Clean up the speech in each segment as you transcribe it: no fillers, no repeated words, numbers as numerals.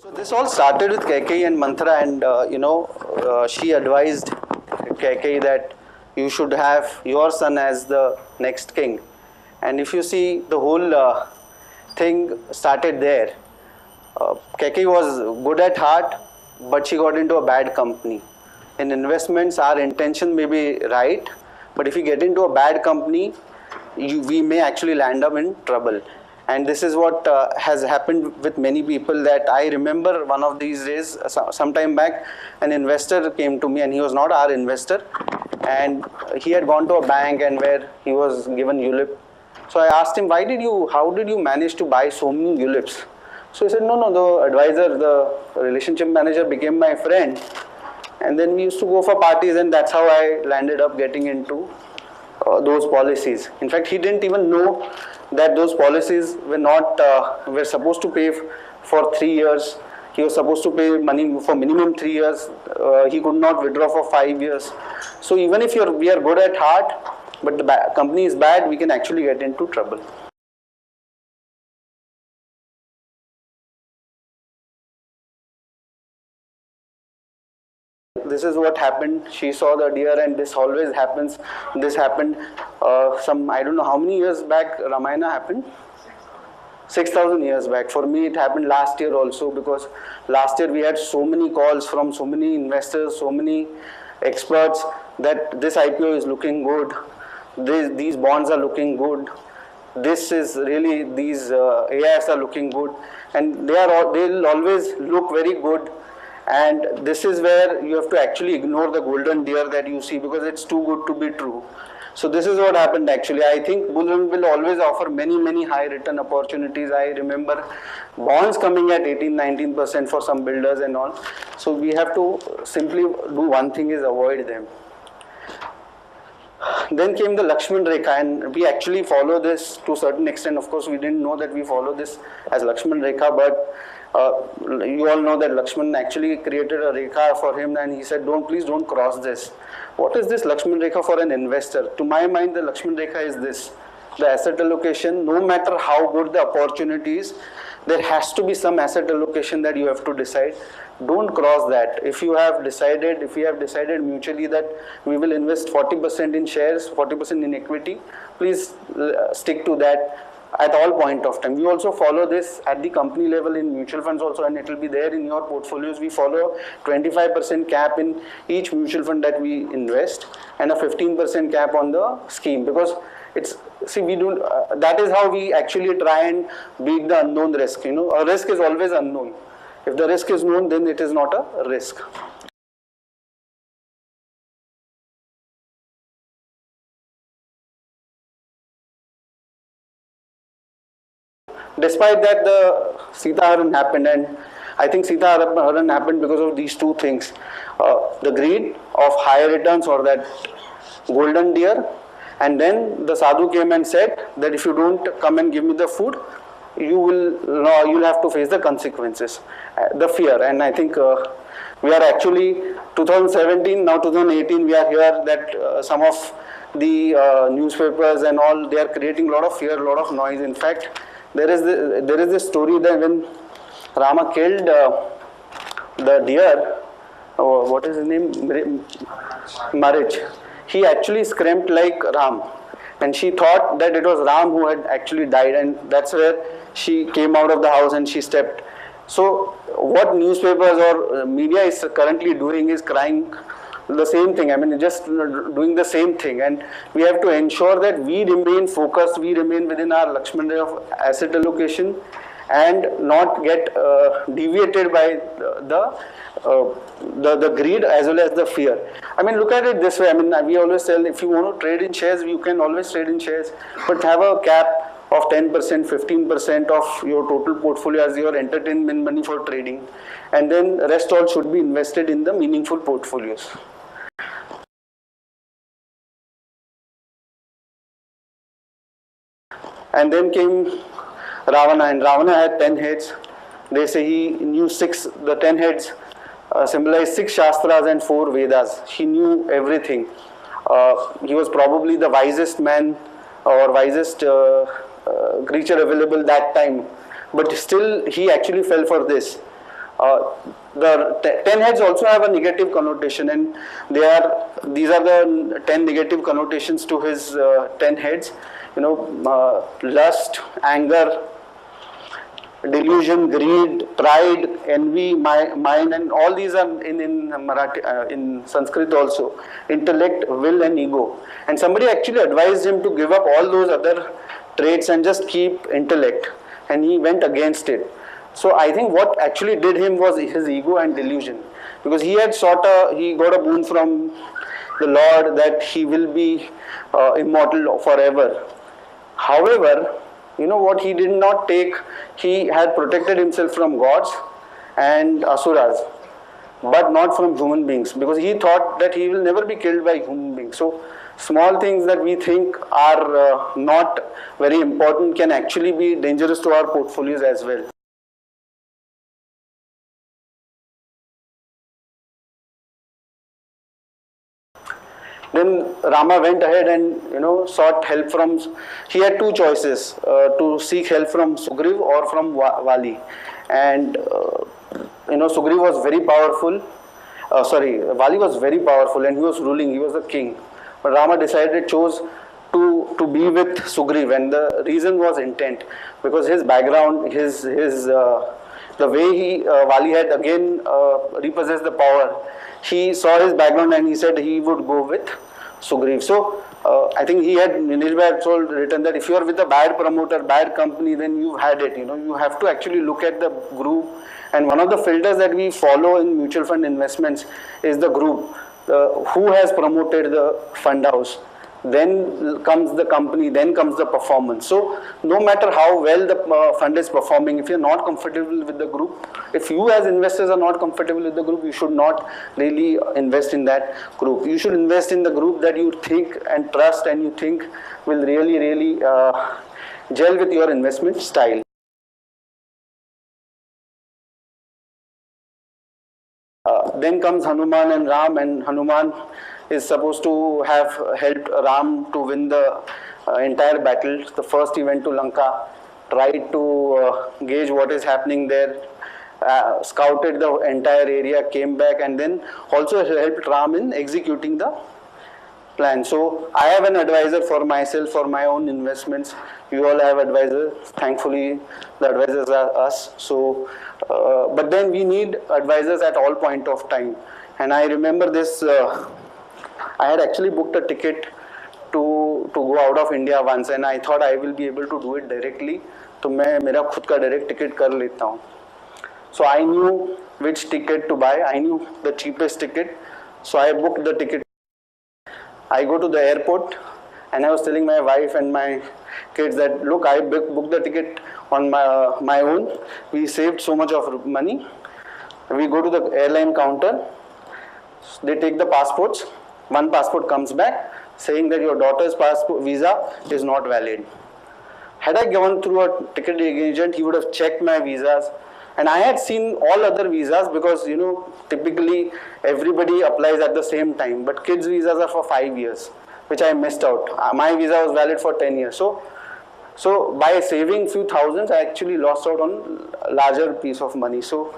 So this all started with Keikei and Mantra, and she advised Keikei that you should have your son as the next king. And if you see, the whole thing started there. Keikei was good at heart, but she got into a bad company. In investments, our intention may be right, but if you get into a bad company, we may actually land up in trouble. And this is what has happened with many people. That I remember one of these days, some time back, an investor came to me, and he was not our investor, and he had gone to a bank and where he was given ULIP. So I asked him, how did you manage to buy so many ULIPs? So he said, no, the advisor, the relationship manager became my friend, and then we used to go for parties, and that's how I landed up getting into those policies. In fact, he didn't even know that those policies were supposed to pay for 3 years. He was supposed to pay money for minimum 3 years. He could not withdraw for 5 years. So even if we are good at heart, but the company is bad, we can actually get into trouble. This is what happened. She saw the deer, and this always happens. This happened I don't know how many years back Ramayana happened. 6,000 years back. For me, it happened last year also, because last year we had so many calls from so many investors, so many experts, that this IPO is looking good, these bonds are looking good, these AIFs are looking good, and they'll always look very good. And this is where you have to actually ignore the golden deer that you see, because it's too good to be true. So this is what happened actually. I think bull run will always offer many high return opportunities. I remember bonds coming at 18-19% for some builders and all. So we have to simply do one thing, is avoid them. Then came the Lakshman Rekha, and we actually follow this to a certain extent. Of course, we didn't know that we follow this as Lakshman Rekha, but you all know that Lakshman actually created a Rekha for him, and he said, please don't cross this. What is this Lakshman Rekha for an investor? To my mind, the Lakshman Rekha is this: the asset allocation. No matter how good the opportunity is, there has to be some asset allocation that you have to decide. Don't cross that. If we have decided mutually that we will invest 40% in shares, 40% in equity, please stick to that at all point of time. We also follow this at the company level in mutual funds also, and it will be there in your portfolios. We follow 25% cap in each mutual fund that we invest, and a 15% cap on the scheme, because that is how we actually try and beat the unknown risk. A risk is always unknown. If the risk is known, then it is not a risk. Despite that, the Sita Haran happened, and I think Sita Haran happened because of these two things: the greed of higher returns, or that golden deer, and then the sadhu came and said that if you don't come and give me the food, you'll have to face the consequences, the fear. And I think we are actually 2017, now 2018, we are here that some of the newspapers and all, they are creating a lot of fear, a lot of noise. In fact, there is this story that when Rama killed the deer, what is his name? Marich. He actually screamed like Ram, and she thought that it was Ram who had actually died, and that's where she came out of the house and she stepped. So what newspapers or media is currently doing is crying the same thing. I mean, just doing the same thing, and we have to ensure that we remain focused, we remain within our Lakshman Rekha of asset allocation, and not get deviated by the greed as well as the fear. I mean, look at it this way. I mean, we always tell, if you want to trade in shares, you can always trade in shares, but have a cap of 10%, 15% of your total portfolio as your entertainment money for trading, and then rest all should be invested in the meaningful portfolios. And then came Ravana, and Ravana had 10 heads. They say he knew the 10 heads symbolize 6 Shastras and 4 Vedas. He knew everything. He was probably the wisest man or wisest creature available that time. But still, he actually fell for this. The 10 heads also have a negative connotation, and these are the 10 negative connotations to his 10 heads. Lust, anger, delusion, greed, pride, envy, mine, and all these are in Marathi, in Sanskrit also. Intellect, will, and ego. And somebody actually advised him to give up all those other traits and just keep intellect, and he went against it. So I think what actually did him was his ego and delusion, because he got a boon from the Lord that he will be immortal forever. However, what he did not take, he had protected himself from gods and asuras, but not from human beings, because he thought that he will never be killed by human beings. So small things that we think are not very important can actually be dangerous to our portfolios as well. Then Rama went ahead and sought help from. He had two choices: to seek help from Sugriv or from Vali. And Sugriv was very powerful. Vali was very powerful, and he was ruling. He was the king. But Rama chose to be with Sugriv, and the reason was intent, because his background, the way Vali had again repossessed the power. He saw his background and he said he would go with Sugriv. So I think he had, Nileshbhai had written that if you are with a bad promoter, bad company, then you've had it. You have to actually look at the group. And one of the filters that we follow in mutual fund investments is the group. Who has promoted the fund house? Then comes the company, then comes the performance. So no matter how well the fund is performing, if you're not comfortable with the group, if you as investors are not comfortable with the group, you should not really invest in that group. You should invest in the group that you think and trust and you think will really gel with your investment style. Then comes Hanuman and Ram, and Hanuman is supposed to have helped Ram to win the entire battle. The first he went to Lanka, tried to gauge what is happening there, scouted the entire area, came back, and then also helped Ram in executing the plan. So I have an advisor for myself, for my own investments. You all have advisors. Thankfully, the advisors are us. So, but then we need advisors at all point of time. And I remember this. I had actually booked a ticket to go out of India once, and I thought I will be able to do it directly. तो मैं मेरा खुद का direct ticket कर लेता हूँ. So I knew which ticket to buy. I knew the cheapest ticket. So I booked the ticket. I go to the airport, and I was telling my wife and my kids that, look, I booked the ticket on my own. We saved so much of money. We go to the airline counter. They take the passports. One passport comes back saying that your daughter's passport visa is not valid. Had I gone through a ticket agent, he would have checked my visas. And I had seen all other visas because, typically everybody applies at the same time. But kids' visas are for 5 years, which I missed out. My visa was valid for 10 years. So by saving few thousands, I actually lost out on a larger piece of money. So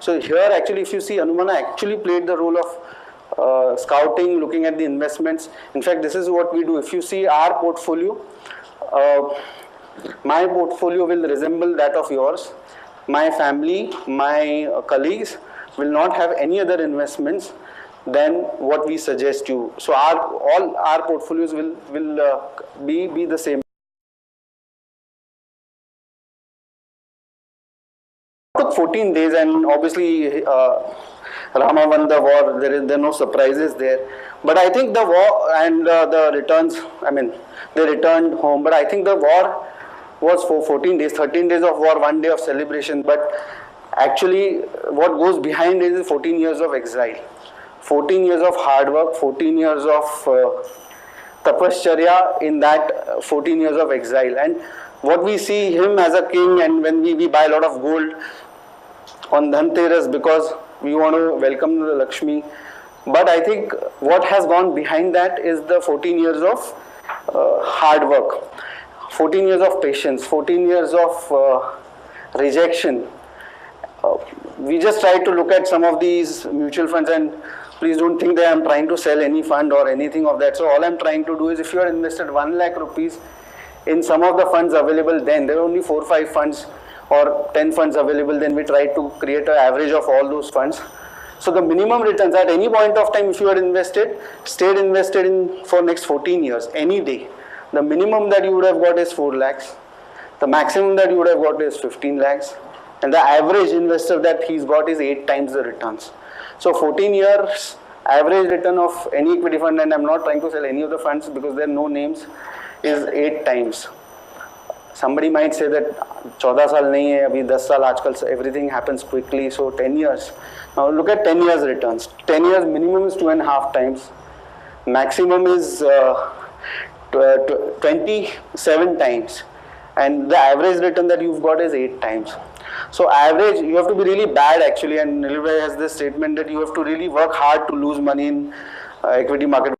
here actually, if you see, Hanumana actually played the role of scouting, looking at the investments. In fact, this is what we do. If you see our portfolio, my portfolio will resemble that of yours. My family, my colleagues will not have any other investments than what we suggest you. So all our portfolios will be the same. It took 14 days, and obviously Rama won the war. There are no surprises there. But I think the war and the returns, they returned home. But I think the war was for 14 days, 13 days of war, 1 day of celebration. But actually, what goes behind is 14 years of exile, 14 years of hard work, 14 years of tapashcharya in that 14 years of exile. And what we see him as a king, and when we buy a lot of gold on Dhanteras because we want to welcome the Lakshmi. But I think what has gone behind that is the 14 years of hard work, 14 years of patience, 14 years of rejection. we just try to look at some of these mutual funds, and please don't think that I'm trying to sell any fund or anything of that. So all I'm trying to do is, if you are invested 1 lakh rupees in some of the funds available, then there are only 4 or 5 funds or 10 funds available, then we try to create an average of all those funds. So the minimum returns at any point of time, if you are invested, stayed invested in for next 14 years, any day, the minimum that you would have got is 4 lakhs. The maximum that you would have got is 15 lakhs. And the average investor that he's got is 8 times the returns. So 14 years average return of any equity fund, and I'm not trying to sell any of the funds because there are no names, is 8 times. Somebody might say that 14 साल नहीं है, अभी 10 साल, आजकल everything happens quickly, so 10 years. Now look at 10 years returns. 10 years minimum is 2.5 times. Maximum is 27 times. And the average return that you've got is 8 times. So average, you have to be really bad actually, and Nilbhai has this statement that you have to really work hard to lose money in equity market.